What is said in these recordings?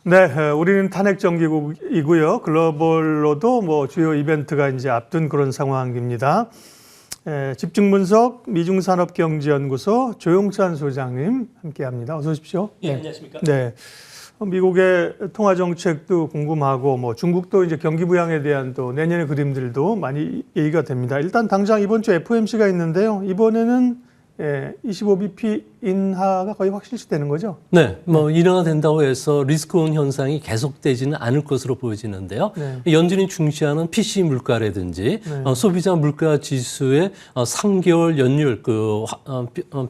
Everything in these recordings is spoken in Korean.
네, 우리는 탄핵 정기국이고요. 글로벌로도 뭐 주요 이벤트가 이제 앞둔 그런 상황입니다. 집중 분석 미중산업경제연구소 조용찬 소장님 함께합니다. 어서 오십시오. 예, 안녕하십니까? 네, 미국의 통화 정책도 궁금하고 뭐 중국도 이제 경기 부양에 대한 또 내년의 그림들도 많이 얘기가 됩니다. 일단 당장 이번 주 FOMC가 있는데요. 이번에는 25bp 인하가 거의 확실시되는 거죠? 네, 뭐 인하가 된다고 해서 리스크온 현상이 계속되지는 않을 것으로 보여지는데요. 네. 연준이 중시하는 PC 물가라든지 네. 소비자 물가 지수의 3개월 연율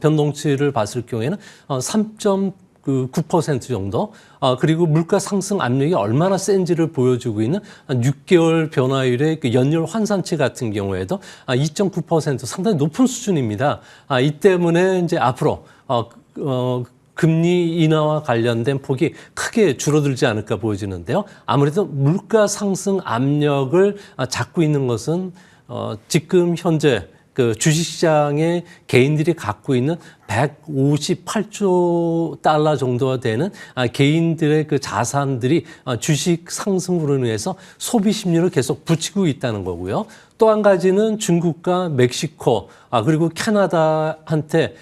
변동치를 봤을 경우에는 3.9% 정도, 그리고 물가 상승 압력이 얼마나 센지를 보여주고 있는 6개월 변화율의 그 연율 환산치 같은 경우에도 2.9% 상당히 높은 수준입니다. 이 때문에 이제 앞으로 금리 인하와 관련된 폭이 크게 줄어들지 않을까 보여지는데요. 아무래도 물가 상승 압력을 잡고 있는 것은 지금 현재 그 주식시장의 개인들이 갖고 있는 158조 달러 정도가 되는 개인들의 그 자산들이 주식 상승으로 인해서 소비 심리를 계속 붙이고 있다는 거고요. 또 한 가지는 중국과 멕시코 그리고 캐나다한테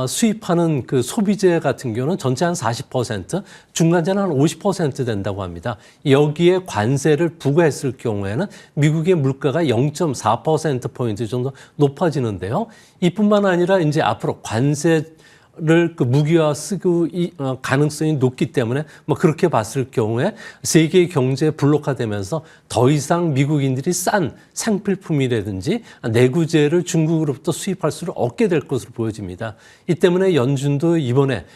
수입하는 그 소비재 같은 경우는 전체 한 40%, 중간재는 한 50% 된다고 합니다. 여기에 관세를 부과했을 경우에는 미국의 물가가 0.4%포인트 정도 높아지는데요. 이뿐만 아니라 이제 앞으로 관세를 그 무기화 쓰고 가능성이 높기 때문에 뭐 그렇게 봤을 경우에 세계 경제 블록화되면서 더 이상 미국인들이 싼 생필품이라든지 내구재를 중국으로부터 수입할 수를 얻게 될 것으로 보여집니다. 이 때문에 연준도 이번에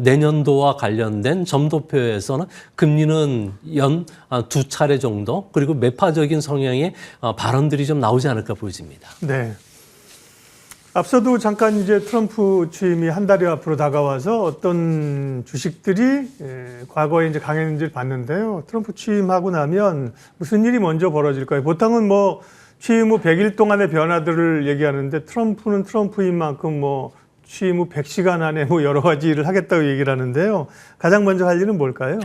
내년도와 관련된 점도표에서는 금리는 연 두 차례 정도 그리고 매파적인 성향의 발언들이 좀 나오지 않을까 보여집니다. 네. 앞서도 잠깐 이제 트럼프 취임이 한 달이 앞으로 다가와서 어떤 주식들이 과거에 이제 강했는지를 봤는데요. 트럼프 취임하고 나면 무슨 일이 먼저 벌어질까요? 보통은 뭐 취임 후 100일 동안의 변화들을 얘기하는데 트럼프는 트럼프인 만큼 뭐 취임 후 100시간 안에 뭐 여러 가지 일을 하겠다고 얘기를 하는데요. 가장 먼저 할 일은 뭘까요?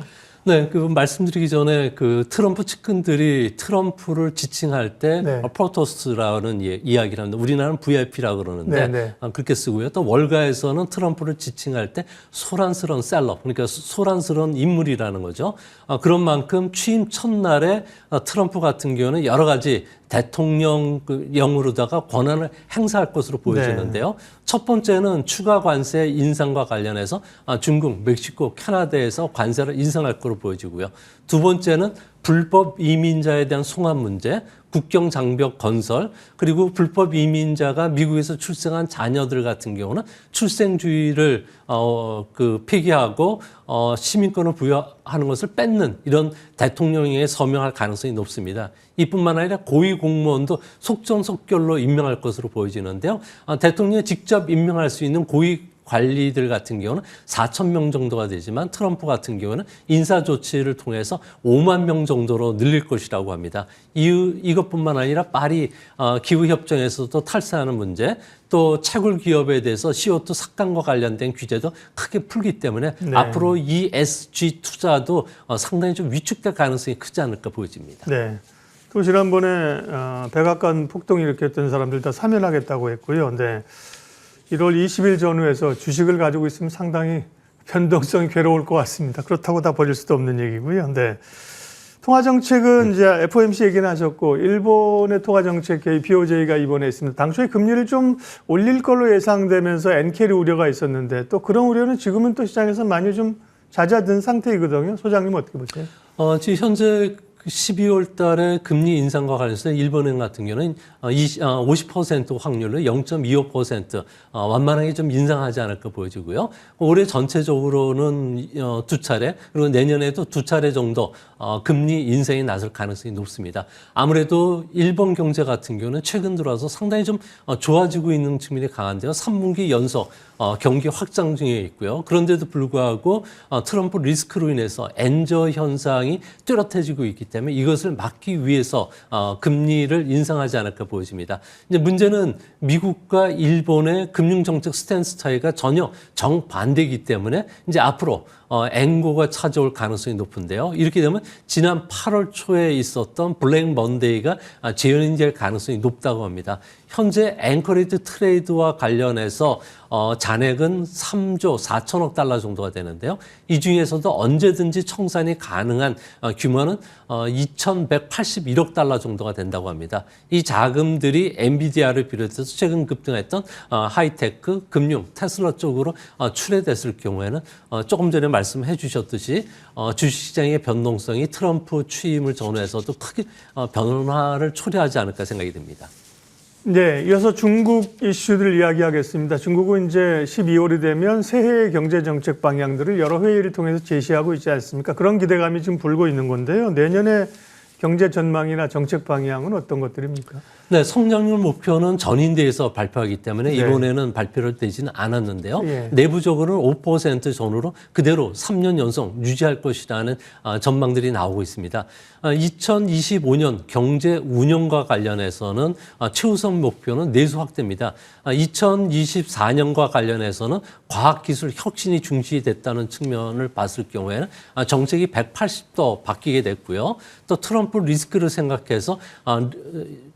네, 그 말씀드리기 전에 그 트럼프 측근들이 트럼프를 지칭할 때 네. 프로토스라는 이야기를 합니다. 우리나라는 VIP라고 그러는데 네. 그렇게 쓰고요. 또 월가에서는 트럼프를 지칭할 때 소란스러운 셀럽, 그러니까 소란스러운 인물이라는 거죠. 그런 만큼 취임 첫날에 트럼프 같은 경우는 여러 가지 대통령령으로다가 권한을 행사할 것으로 보여지는데요. 네. 첫 번째는 추가 관세 인상과 관련해서 중국, 멕시코, 캐나다에서 관세를 인상할 것으로 보여지고요. 두 번째는 불법 이민자에 대한 송환 문제, 국경 장벽 건설, 그리고 불법 이민자가 미국에서 출생한 자녀들 같은 경우는 출생주의를 폐기하고 시민권을 부여하는 것을 뺏는 이런 대통령에 서명할 가능성이 높습니다. 이뿐만 아니라 고위공무원도 속전속결로 임명할 것으로 보여지는데요. 대통령이 직접 임명할 수 있는 고위 관리들 같은 경우는 4천 명 정도가 되지만 트럼프 같은 경우는 인사 조치를 통해서 5만 명 정도로 늘릴 것이라고 합니다. 이것뿐만 아니라 파리 기후협정에서도 탈퇴하는 문제, 또 채굴 기업에 대해서 CO2 삭감과 관련된 규제도 크게 풀기 때문에 네. 앞으로 ESG 투자도 상당히 좀 위축될 가능성이 크지 않을까 보여집니다. 네. 또 지난번에 백악관 폭동 일으켰던 사람들 다 사면하겠다고 했고요. 네. 1월 20일 전후에서 주식을 가지고 있으면 상당히 변동성이 괴로울 것 같습니다. 그렇다고 다 버릴 수도 없는 얘기고요. 네. 통화정책은 이제 FOMC 얘기는 하셨고, 일본의 통화정책 BOJ가 이번에 있습니다. 당초에 금리를 좀 올릴 걸로 예상되면서 엔캐리 우려가 있었는데 또 그런 우려는 지금은 또 시장에서 많이 좀 잦아든 상태이거든요. 소장님 어떻게 보세요? 지금 현재 12월 달에 금리 인상과 관련해서 일본은행 같은 경우는 50% 확률로 0.25% 완만하게 좀 인상하지 않을까 보여지고요. 올해 전체적으로는 두 차례 그리고 내년에도 두 차례 정도 금리 인상이 나설 가능성이 높습니다. 아무래도 일본 경제 같은 경우는 최근 들어와서 상당히 좀 좋아지고 있는 측면이 강한데요. 3분기 연속 경기 확장 중에 있고요. 그런데도 불구하고 트럼프 리스크로 인해서 엔저 현상이 뚜렷해지고 있기 때문에 이것을 막기 위해서 금리를 인상하지 않을까 보여집니다. 이제 문제는 미국과 일본의 금융정책 스탠스 차이가 전혀 정반대이기 때문에 이제 앞으로 앵고가 찾아올 가능성이 높은데요. 이렇게 되면 지난 8월 초에 있었던 블랙 먼데이가 재현이 될 가능성이 높다고 합니다. 현재 앵커리지 트레이드와 관련해서 잔액은 3조 4천억 달러 정도가 되는데요. 이 중에서도 언제든지 청산이 가능한 규모는 2,181억 달러 정도가 된다고 합니다. 이 자금들이 엔비디아를 비롯해서 최근 급등했던 하이테크, 금융, 테슬라 쪽으로 출회됐을 경우에는 조금 전에 말씀해 주셨듯이 주식시장의 변동성이 트럼프 취임을 전후해서도 크게 변화를 초래하지 않을까 생각이 듭니다. 네, 이어서 중국 이슈들 이야기하겠습니다. 중국은 이제 12월이 되면 새해 경제정책 방향들을 여러 회의를 통해서 제시하고 있지 않습니까? 그런 기대감이 지금 불고 있는 건데요. 내년에 경제 전망이나 정책 방향은 어떤 것들입니까? 네, 성장률 목표는 전인대에서 발표하기 때문에 네. 이번에는 발표를 되지는 않았는데요. 예. 내부적으로는 5% 전후로 그대로 3년 연속 유지할 것이라는 전망들이 나오고 있습니다. 2025년 경제 운영과 관련해서는 최우선 목표는 내수 확대입니다. 2024년과 관련해서는 과학기술 혁신이 중시됐다는 측면을 봤을 경우에는 정책이 180도 바뀌게 됐고요. 또 트럼프 리스크를 생각해서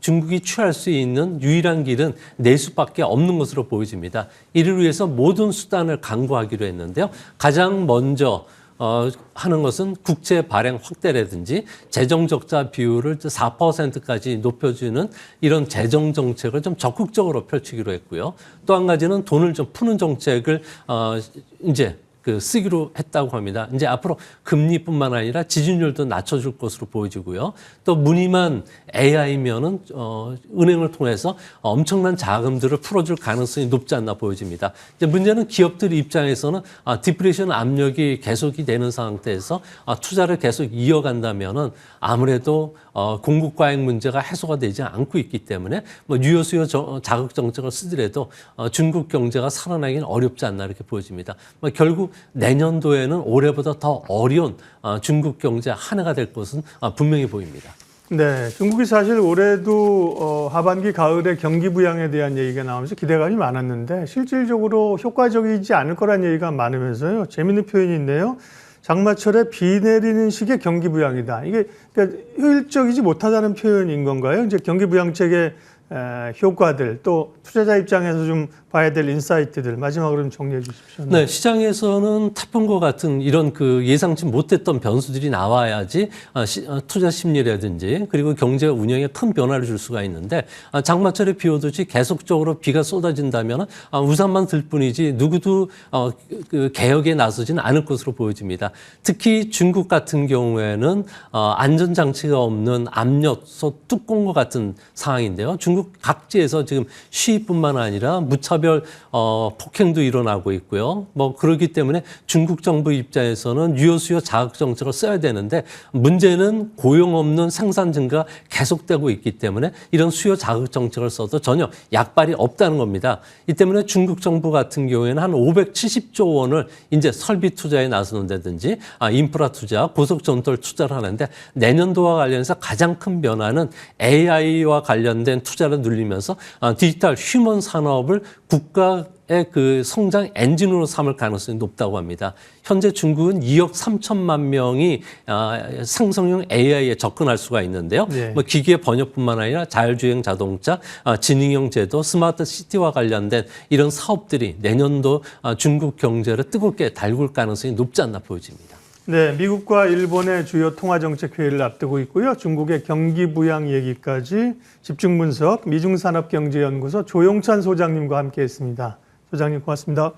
중국이 취할 수 있는 유일한 길은 내수밖에 없는 것으로 보여집니다. 이를 위해서 모든 수단을 강구하기로 했는데요. 가장 먼저 하는 것은 국채 발행 확대라든지 재정 적자 비율을 4%까지 높여주는 이런 재정 정책을 좀 적극적으로 펼치기로 했고요. 또 한 가지는 돈을 좀 푸는 정책을 이제 쓰기로 했다고 합니다. 이제 앞으로 금리뿐만 아니라 지준율도 낮춰줄 것으로 보여지고요. 또 무늬만 AI면은 은행을 통해서 엄청난 자금들을 풀어줄 가능성이 높지 않나 보여집니다. 이제 문제는 기업들 입장에서는 디프레이션 압력이 계속이 되는 상태에서 투자를 계속 이어간다면은 아무래도 공급 과잉 문제가 해소가 되지 않고 있기 때문에 뭐 유효 수요 자극 정책을 쓰더라도 중국 경제가 살아나기는 어렵지 않나 이렇게 보여집니다. 결국 내년도에는 올해보다 더 어려운 중국 경제 한 해가 될 것은 분명히 보입니다. 네, 중국이 사실 올해도 하반기 가을에 경기 부양에 대한 얘기가 나오면서 기대감이 많았는데 실질적으로 효과적이지 않을 거란 얘기가 많으면서요. 재미있는 표현이 있네요. 장마철에 비 내리는 식의 경기 부양이다. 이게 그러니까 효율적이지 못하다는 표현인 건가요? 이제 경기 부양책의 효과들 또 투자자 입장에서 좀 봐야 될 인사이트들 마지막으로 좀 정리해 주십시오. 네, 시장에서는 태풍과 같은 이런 예상치 못했던 변수들이 나와야지 투자 심리라든지 그리고 경제 운영에 큰 변화를 줄 수가 있는데 장마철에 비 오듯이 계속적으로 비가 쏟아진다면 우산만 들 뿐이지 누구도 개혁에 나서지는 않을 것으로 보여집니다. 특히 중국 같은 경우에는 안전장치가 없는 압력솥 뚜껑과 같은 상황인데요. 중국 각지에서 지금 시위뿐만 아니라 무차별 폭행도 일어나고 있고요. 그렇기 때문에 중국 정부 입장에서는 유효 수요 자극 정책을 써야 되는데 문제는 고용 없는 생산 증가가 계속되고 있기 때문에 이런 수요 자극 정책을 써도 전혀 약발이 없다는 겁니다. 이 때문에 중국 정부 같은 경우에는 한 570조 원을 이제 설비 투자에 나서는다든지 인프라 투자, 고속 전철 투자를 하는데 내년도와 관련해서 가장 큰 변화는 AI와 관련된 투자를 늘리면서 디지털 휴먼 산업을 국가의 성장 엔진으로 삼을 가능성이 높다고 합니다. 현재 중국은 2억 3천만 명이 상성용 AI에 접근할 수가 있는데요. 네. 기계 번역뿐만 아니라 자율주행 자동차, 지능형 제도, 스마트 시티와 관련된 이런 사업들이 내년도 중국 경제를 뜨겁게 달굴 가능성이 높지 않나 보여집니다. 네, 미국과 일본의 주요 통화정책 회의를 앞두고 있고요. 중국의 경기 부양 얘기까지 집중 분석 미중산업경제연구소 조용찬 소장님과 함께했습니다. 소장님 고맙습니다.